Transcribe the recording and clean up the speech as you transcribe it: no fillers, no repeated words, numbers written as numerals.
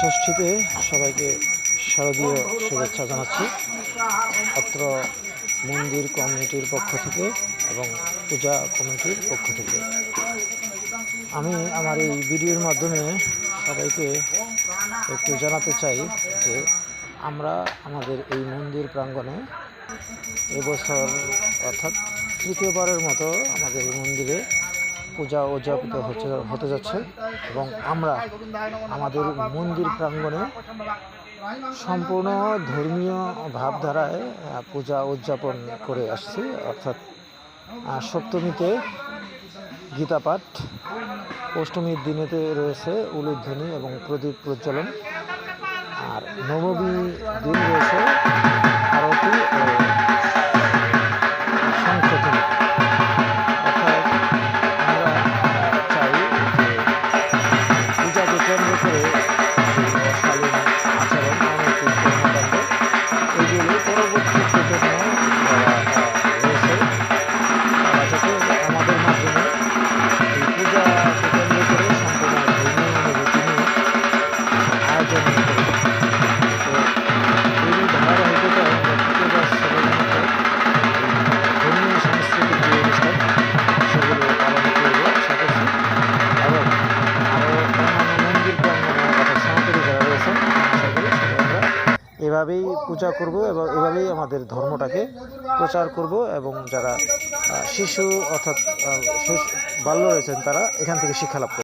ষষ্ঠীতে সবাইকে শারদীয় শুভেচ্ছা জানাচ্ছি অত্র মন্দির কমিটির পক্ষ থেকে এবং পূজা কমিটির পক্ষ থেকে। আমি আমার এই ভিডিওর মাধ্যমে সবাইকে একটু জানাতে চাই যে আমরা আমাদের এই মন্দির প্রাঙ্গণে এবছর অর্থাৎ তৃতীয়বারের মতো আমাদের এই মন্দিরে পূজা উদযাপিত হতে যাচ্ছে এবং আমরা আমাদের মন্দির প্রাঙ্গণে সম্পূর্ণ ধর্মীয় ভাবধারায় পূজা উদযাপন করে আসছি। অর্থাৎ সপ্তমীতে গীতাপাঠ, অষ্টমীর দিনেতে রয়েছে উলুধ্বনি এবং প্রদীপ প্রজ্বলন, আর নবমী দিন রয়েছে আরতি ও সংশোধন। অর্থাৎ আমরা চাই যে পূজাকে কেন্দ্র করে অশালীন আচরণ, অনৈতিক কর্মকাণ্ড এগুলো পরবর্তী প্রজন্ম যারা রয়েছে তারা যাতে আমাদের মাধ্যমে এই পূজাকে কেন্দ্র করে সম্পূর্ণ ধর্মীয় অনুভূতি নিয়ে আয়োজন করে। তো এই ধারাবাহিকতায় ধর্মীয় সাংস্কৃতিক যে অনুষ্ঠান সেগুলো পালন করব আশা করছি, এবং আরও অন্যান্য মন্দির প্রাঙ্গণে অর্থাৎ সনাতনী যারা রয়েছেন আশা করি সেটা আমরা এভাবেই পূজা করব এবং এভাবেই আমাদের ধর্মটাকে প্রচার করব, এবং যারা শিশু অর্থাৎ বাল্য রয়েছেন তারা এখান থেকে শিক্ষা লাভ করবে।